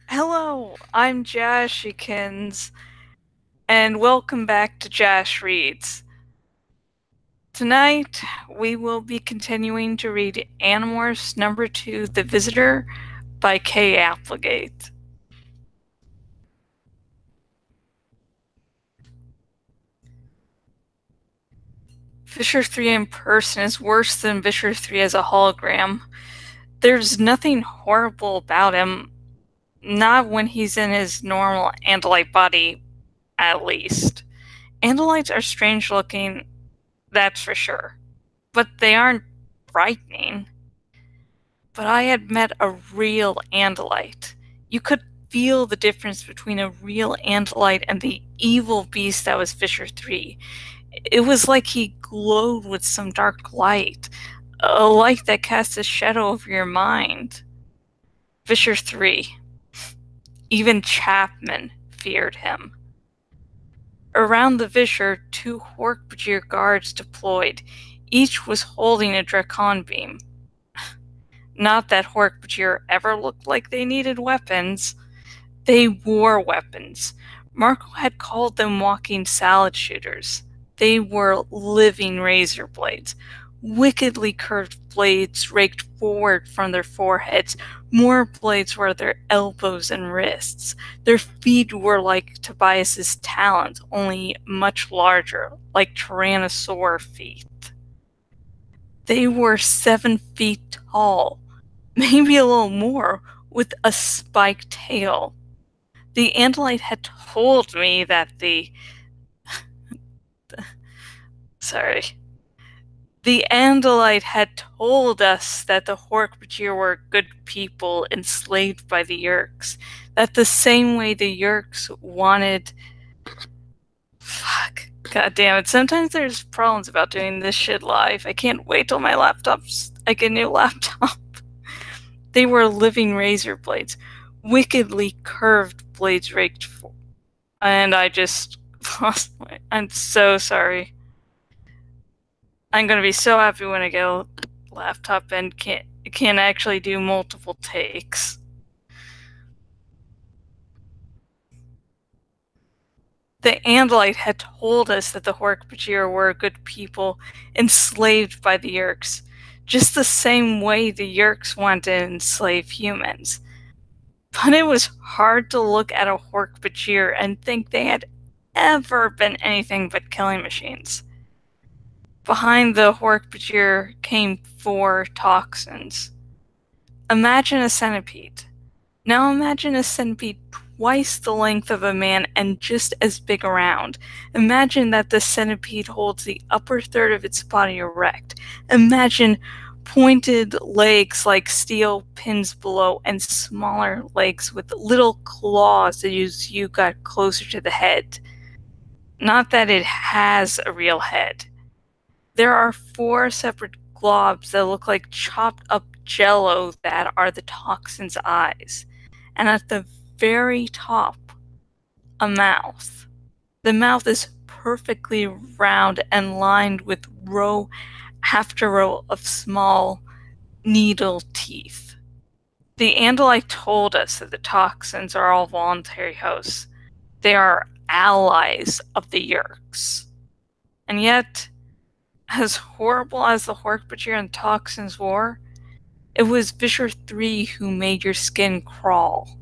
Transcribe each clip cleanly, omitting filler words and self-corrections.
Hello, I'm Jashikins, and welcome back to Jash Reads. Tonight, we will be continuing to read Animorphs number 2, The Visitor by Kay Applegate. Visser Three in person is worse than Visser Three as a hologram. There's nothing horrible about him, not when he's in his normal Andalite body, at least. Andalites are strange looking, that's for sure. But they aren't frightening. But I had met a real Andalite. You could feel the difference between a real Andalite and the evil beast that was Visser Three. It was like he glowed with some dark light, a light that casts a shadow over your mind. Visser Three. Even Chapman feared him. Around the Visser, two Hork-Bajir guards deployed. Each was holding a Dracon beam. Not that Hork-Bajir ever looked like they needed weapons. They wore weapons. Marco had called them walking salad shooters. They were living razor blades. Wickedly curved blades raked forward from their foreheads. More blades were at their elbows and wrists. Their feet were like Tobias's talons, only much larger, like tyrannosaur feet. They were 7 feet tall, maybe a little more, with a spiked tail. The Andalite had told me that sorry. The Andalite had told us that the Hork-Bajir were good people enslaved by the Yeerks. That the same way the Yeerks wanted... Fuck. God damn it. Sometimes there's problems about doing this shit live. I can't wait till my laptop's... I get a new laptop. They were living razor blades. Wickedly curved blades raked for... And I just lost my... I'm so sorry. I'm gonna be so happy when I get a laptop and can actually do multiple takes. The Andalite had told us that the Hork-Bajir were good people enslaved by the Yeerks, just the same way the Yeerks wanted to enslave humans. But it was hard to look at a Hork-Bajir and think they had ever been anything but killing machines. Behind the Hork-Bajir came 4 toxins. Imagine a centipede. Now imagine a centipede twice the length of a man and just as big around. Imagine that the centipede holds the upper third of its body erect. Imagine pointed legs like steel pins below and smaller legs with little claws as you got closer to the head. Not that it has a real head. There are 4 separate globs that look like chopped up jello that are the toxin's eyes. And at the very top, a mouth. The mouth is perfectly round and lined with row after row of small needle teeth. The Andalite told us that the toxins are all voluntary hosts. They are allies of the Yeerks. And yet, as horrible as the Hork-Bajir and toxins were, it was Visser Three who made your skin crawl.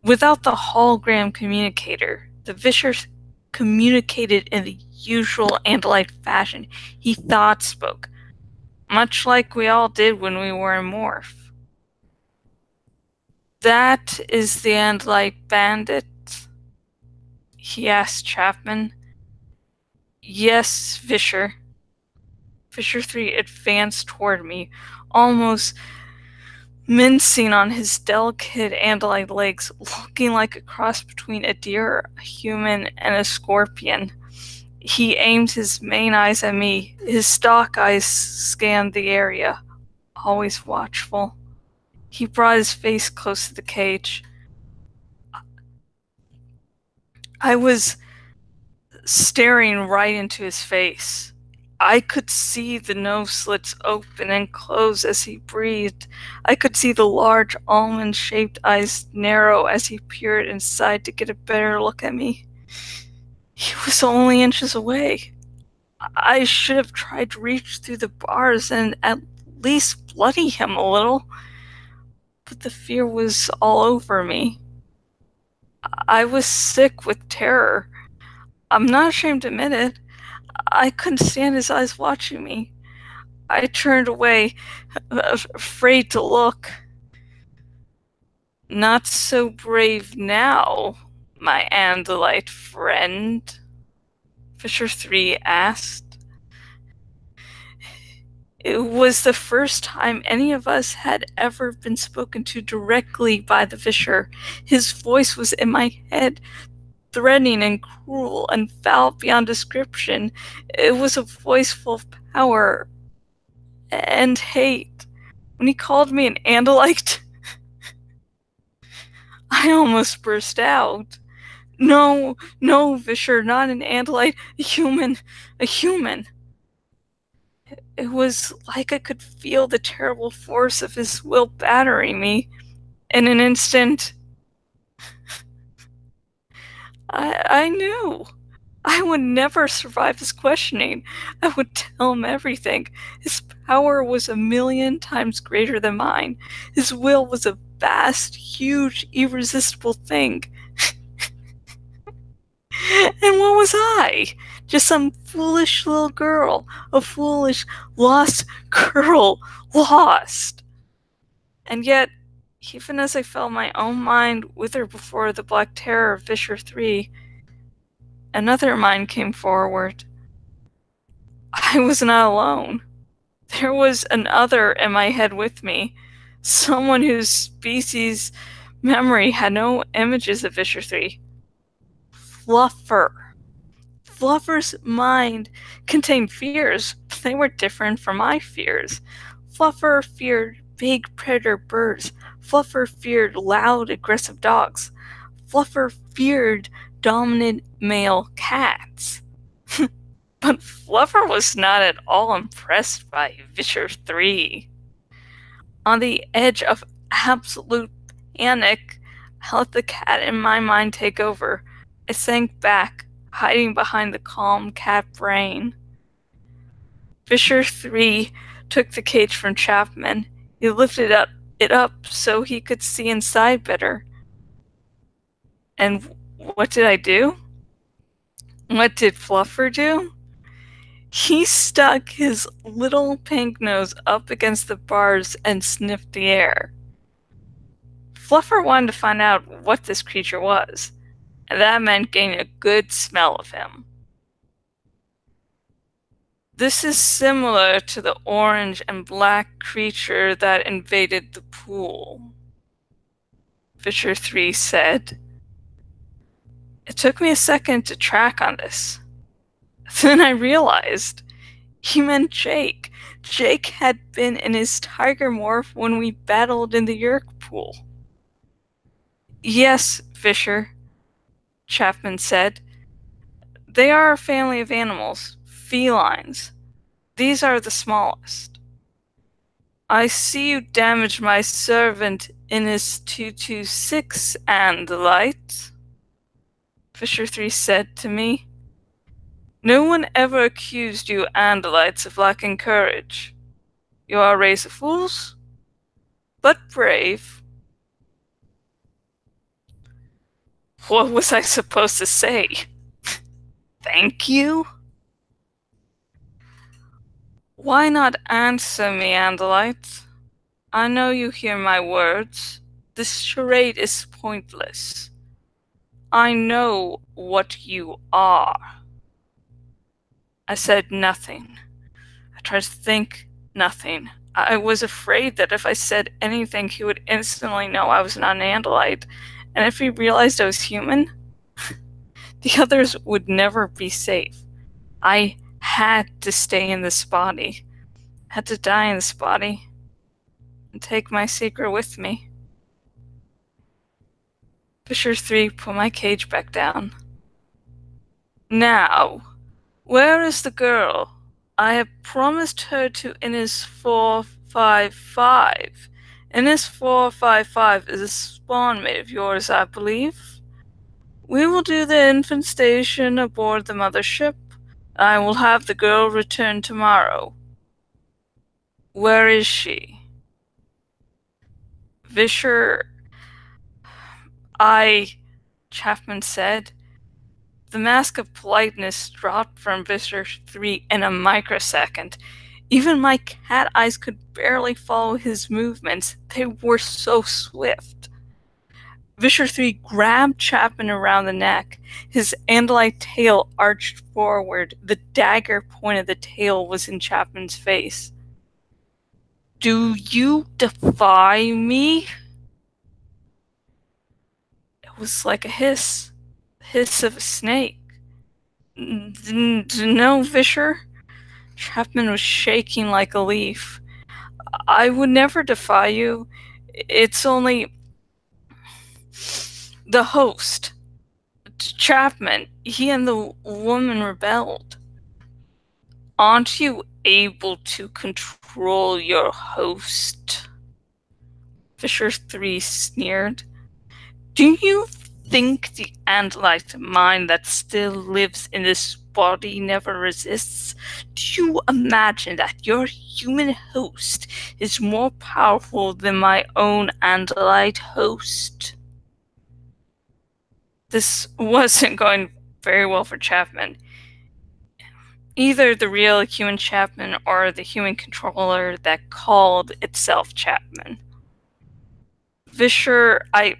Without the hologram communicator, the Visser communicated in the usual Andalite fashion. He thought spoke, much like we all did when we were in Morph. That is the Andalite bandit? He asked Chapman. Yes, Visser. Visser Three advanced toward me, almost mincing on his delicate Andalite legs, looking like a cross between a deer, a human, and a scorpion. He aimed his main eyes at me. His stalk eyes scanned the area, always watchful. He brought his face close to the cage. I was staring right into his face. I could see the nose slits open and close as he breathed. I could see the large almond-shaped eyes narrow as he peered inside to get a better look at me. He was only inches away. I should have tried to reach through the bars and at least bloody him a little. But the fear was all over me. I was sick with terror. I'm not ashamed to admit it. I couldn't stand his eyes watching me. I turned away, afraid to look. Not so brave now, my Andalite friend, Visser Three asked. It was the first time any of us had ever been spoken to directly by the Visser. His voice was in my head, threatening and cruel and foul beyond description. It was a voice full of power and hate. When he called me an Andalite, I almost burst out. No, no, Visser, not an Andalite, a human, a human. It was like I could feel the terrible force of his will battering me. In an instant, I knew. I would never survive his questioning. I would tell him everything. His power was 1,000,000 times greater than mine. His will was a vast, huge, irresistible thing. And what was I? Just some foolish little girl. A foolish, lost girl. Lost. And yet, even as I felt my own mind wither before the black terror of Visser Three, another mind came forward. I was not alone. There was another in my head with me. Someone whose species memory had no images of Visser Three. Fluffer. Fluffer's mind contained fears, but they were different from my fears. Fluffer feared big predator birds. Fluffer feared loud, aggressive dogs. Fluffer feared dominant male cats. But Fluffer was not at all impressed by Visser Three. On the edge of absolute panic, I let the cat in my mind take over. I sank back, hiding behind the calm cat brain. Visser Three took the cage from Chapman. He lifted it up so he could see inside better. And what did I do? What did Fluffer do? He stuck his little pink nose up against the bars and sniffed the air. Fluffer wanted to find out what this creature was, and that meant getting a good smell of him. This is similar to the orange and black creature that invaded the pool, Visser Three said. It took me a second to track on this. Then I realized he meant Jake. Jake had been in his tiger morph when we battled in the Yerk pool. Yes, Visser, Chapman said. They are a family of animals, felines. These are the smallest. I see you damaged my servant in his 226 Andalite, Visser Three said to me. No one ever accused you Andalites of lacking courage. You are a race of fools, but brave. What was I supposed to say? Thank you? Why not answer me, Andalite? I know you hear my words. This charade is pointless. I know what you are. I said nothing. I tried to think nothing. I was afraid that if I said anything, he would instantly know I was not an Andalite, and if he realized I was human, the others would never be safe. I had to stay in this body, had to die in this body, and take my secret with me. Visser Three put my cage back down. Now, where is the girl? I have promised her to Innis 455. Innis 455 is a spawn mate of yours, I believe. We will do the infant station aboard the mothership. I will have the girl return tomorrow. Where is she? Visser, Chapman said. The mask of politeness dropped from Visser Three in a microsecond. Even my cat eyes could barely follow his movements. They were so swift. Visser Three grabbed Chapman around the neck. His andalite tail arched forward. The dagger point of the tail was in Chapman's face. Do you defy me? It was like a hiss of a snake. No, Visser. Chapman was shaking like a leaf. I would never defy you. It's only the host, Chapman. He and the woman rebelled. Aren't you able to control your host? Visser Three sneered. Do you think the Andalite mind that still lives in this body never resists? Do you imagine that your human host is more powerful than my own Andalite host? This wasn't going very well for Chapman. Either the real human Chapman or the human controller that called itself Chapman. Visser, I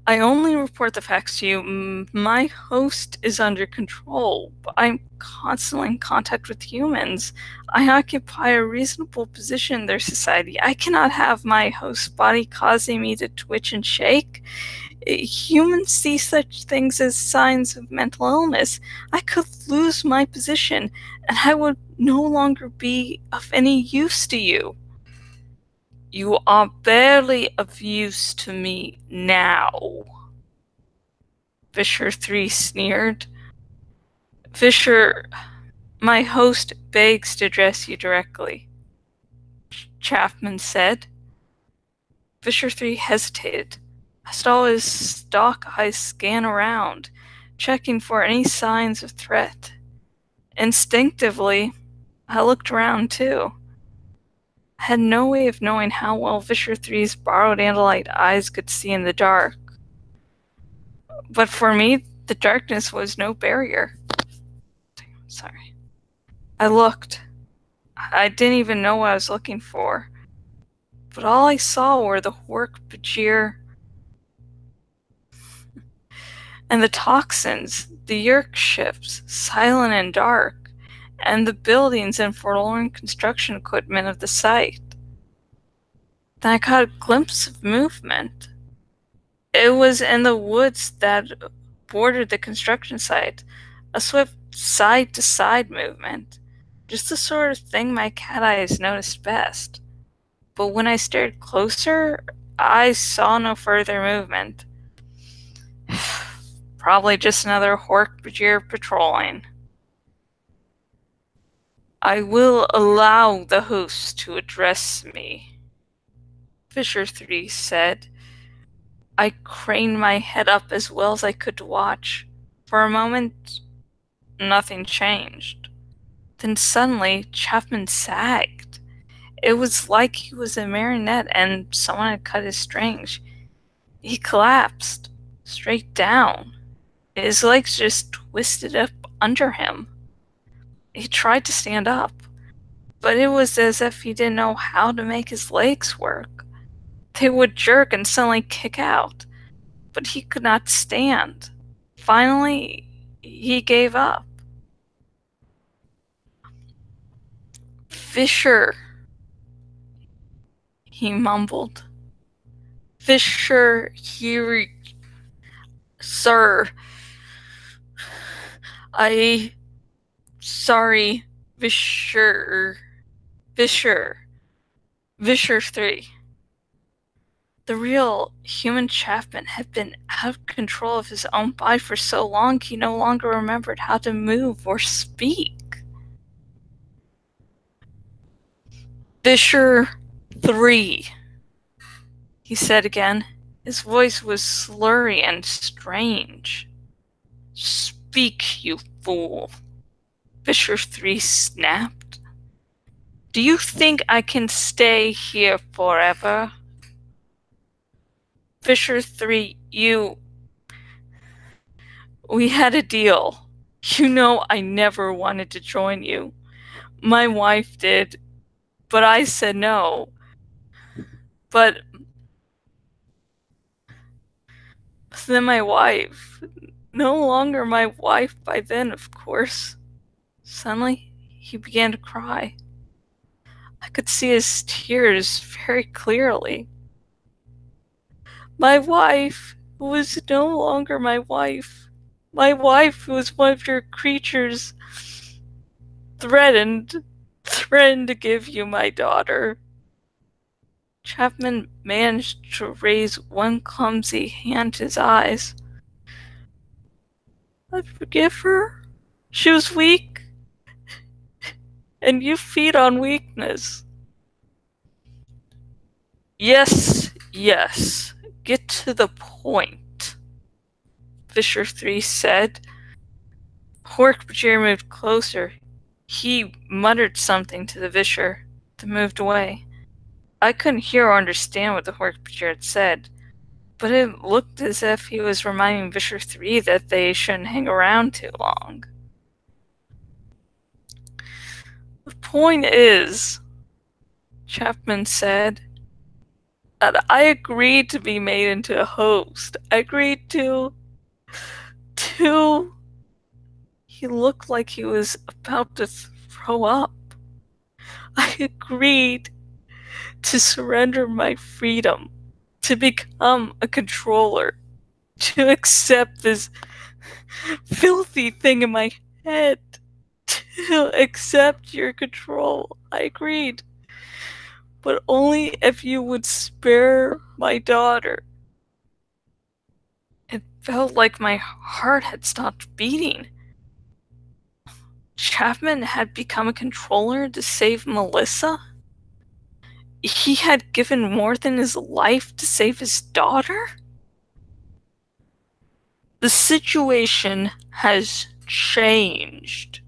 only report the facts to you. My host is under control, but I'm constantly in contact with humans. I occupy a reasonable position in their society. I cannot have my host's body causing me to twitch and shake. Humans see such things as signs of mental illness. I could lose my position, and I would no longer be of any use to you. You are barely of use to me now. Visser Three sneered. Visser, my host begs to address you directly, Chapman said. Visser Three hesitated. I saw his stalk eyes scan around, checking for any signs of threat. Instinctively, I looked around too. I had no way of knowing how well Visser Three's borrowed Andalite eyes could see in the dark. But for me, the darkness was no barrier. Sorry. I looked. I didn't even know what I was looking for. But all I saw were the Hork Bajir and the toxins, the Yerk ships, silent and dark, and the buildings and forlorn construction equipment of the site. Then I caught a glimpse of movement. It was in the woods that bordered the construction site, a swift side-to-side movement, just the sort of thing my cat eyes noticed best. But when I stared closer, I saw no further movement. Probably just another Hork Bajir patrolling. I will allow the host to address me, Visser Three said. I craned my head up as well as I could to watch. For a moment, nothing changed. Then suddenly, Chapman sagged. It was like he was a marionette and someone had cut his strings. He collapsed, straight down. His legs just twisted up under him. He tried to stand up, but it was as if he didn't know how to make his legs work. They would jerk and suddenly kick out, but he could not stand. Finally, he gave up. Visser, he mumbled. Visser, here, sir. Sorry, Visser. Visser Three. The real human Chapman had been out of control of his own body for so long he no longer remembered how to move or speak. Visser Three, he said again. His voice was slurry and strange. Speak, you fool, Visser Three snapped. Do you think I can stay here forever? Visser Three, we had a deal. You know I never wanted to join you. My wife did, but I said no. But then my wife, no longer my wife by then, of course. Suddenly, he began to cry. I could see his tears very clearly. My wife was no longer my wife. My wife was one of your creatures. Threatened to give you my daughter. Chapman managed to raise one clumsy hand to his eyes. I forgive her. She was weak, and you feed on weakness. Yes, yes. Get to the point, Visser Three said. Hork-Bajir moved closer. He muttered something to the Visser, then moved away. I couldn't hear or understand what the Hork-Bajir had said, but it looked as if he was reminding Visser Three that they shouldn't hang around too long. The point is, Chapman said, that I agreed to be made into a host. I agreed to... He looked like he was about to throw up. I agreed to surrender my freedom, to become a controller, to accept this filthy thing in my head, to accept your control. I agreed. But only if you would spare my daughter. It felt like my heart had stopped beating. Chapman had become a controller to save Melissa? He had given more than his life to save his daughter? The situation has changed,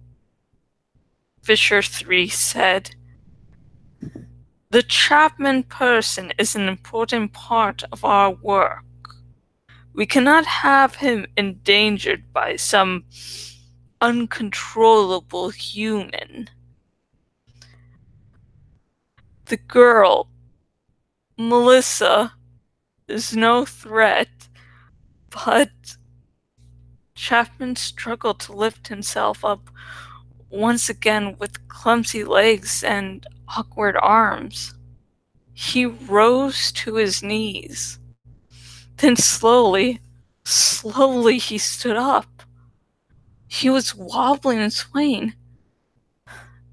Visser Three said. The Chapman person is an important part of our work. We cannot have him endangered by some uncontrollable human. The girl, Melissa, is no threat, but Chapman struggled to lift himself up once again with clumsy legs and awkward arms. He rose to his knees. Then slowly he stood up. He was wobbling and swaying,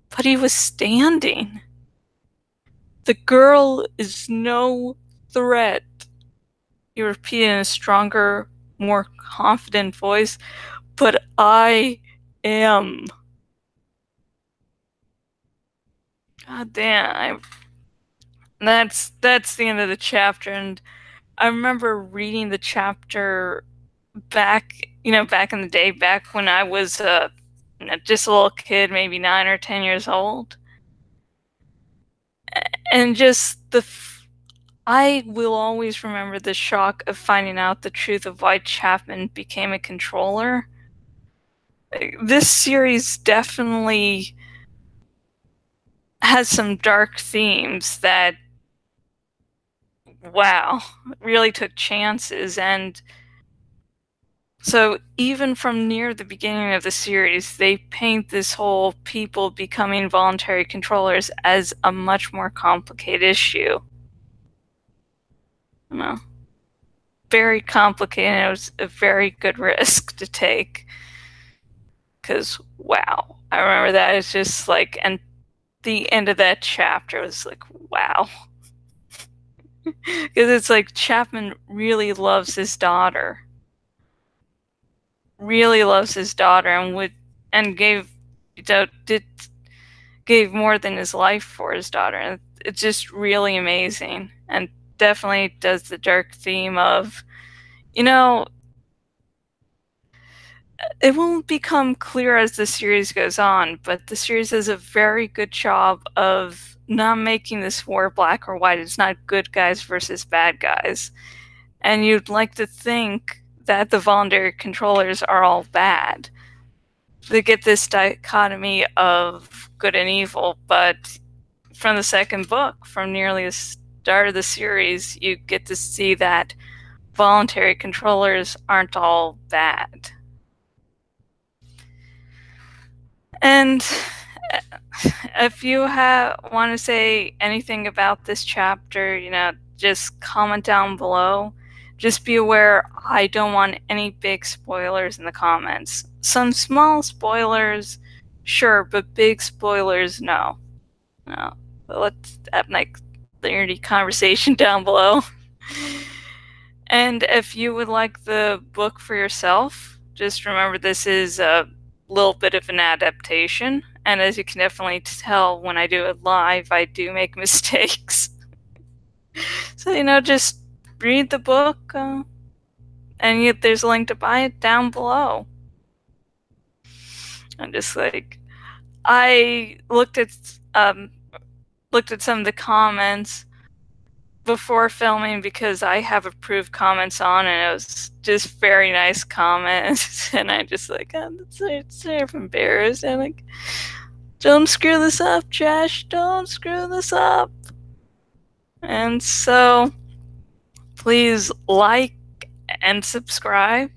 but he was standing. The girl is no threat, he repeated in a stronger, more confident voice, but I am. God damn, that's the end of the chapter, and I remember reading the chapter back in the day, back when I was just a little kid, maybe 9 or 10 years old. And just I will always remember the shock of finding out the truth of why Chapman became a controller. This series definitely has some dark themes that, wow, really took chances. And so even from near the beginning of the series, they paint this whole people becoming voluntary controllers as a much more complicated issue. You know, very complicated. It was a very good risk to take. Because, wow, I remember that. It's just like, and the end of that chapter was like, wow. Because it's like Chapman really loves his daughter. Really loves his daughter and gave more than his life for his daughter. And it's just really amazing, and definitely does the dark theme of, you know, it won't become clear as the series goes on, but the series does a very good job of not making this war black or white. It's not good guys versus bad guys. And you'd like to think that the voluntary controllers are all bad. They get this dichotomy of good and evil, but from the second book, from nearly the start of the series, you get to see that voluntary controllers aren't all bad. And if you want to say anything about this chapter, just comment down below. Just be aware, I don't want any big spoilers in the comments. Some small spoilers, sure, but big spoilers, no. No. But let's have a nerdy conversation down below. And if you would like the book for yourself, just remember this is a little bit of an adaptation. And as you can definitely tell, when I do it live, I do make mistakes. So, just read the book, and there's a link to buy it down below. I'm just like, I looked at some of the comments before filming because I have approved comments on, and it was just very nice comments, and I just like, oh, that's sort of embarrassed. I'm like, don't screw this up, Jash, don't screw this up. And so, please like and subscribe.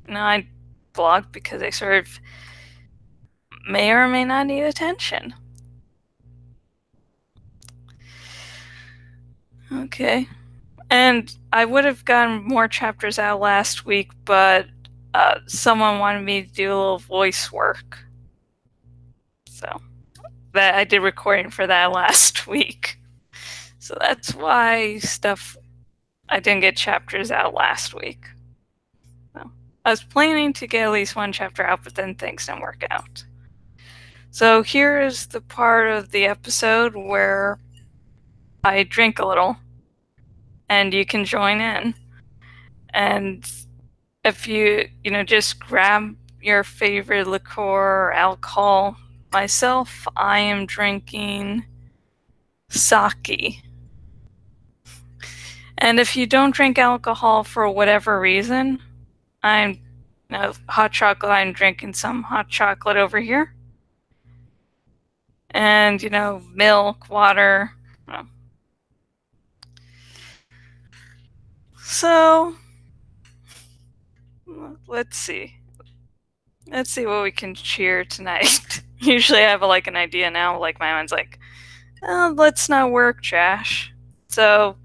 I blog because I sort of may or may not need attention. Okay. And I would have gotten more chapters out last week, but someone wanted me to do a little voice work. So that I did recording for that last week. So that's why I didn't get chapters out last week. So I was planning to get at least one chapter out, but then things didn't work out. So here is the part of the episode where I drink a little, and you can join in. And if you just grab your favorite liqueur or alcohol. Myself, I am drinking sake. And if you don't drink alcohol for whatever reason, hot chocolate, I'm drinking some hot chocolate over here. And, milk, water. So, let's see. Let's see what we can cheer tonight. Usually I have an idea now, my mind's like, oh, let's not work, Jash. So,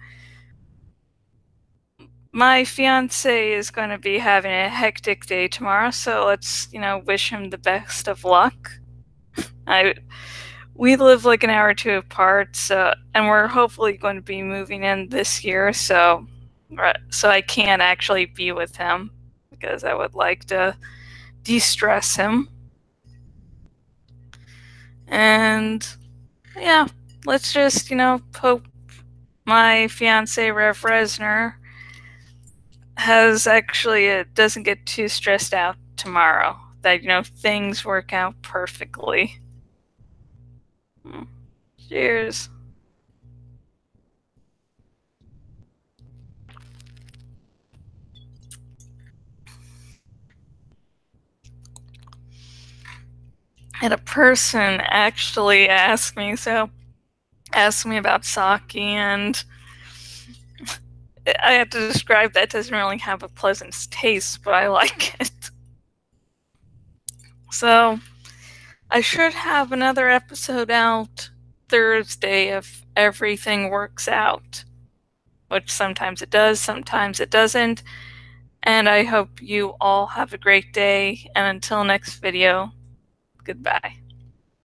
my fiance is going to be having a hectic day tomorrow, so let's, wish him the best of luck. We live an hour or two apart, and we're hopefully going to be moving in this year, so I can't actually be with him because I would like to de-stress him. And yeah, let's just, hope my fiance, Rev Resner, doesn't get too stressed out tomorrow. That, things work out perfectly. Cheers. And a person actually asked me about sake, and I had to describe that it doesn't really have a pleasant taste, but I like it. So, I should have another episode out Thursday if everything works out. Which sometimes it does, sometimes it doesn't. And I hope you all have a great day, and until next video, goodbye.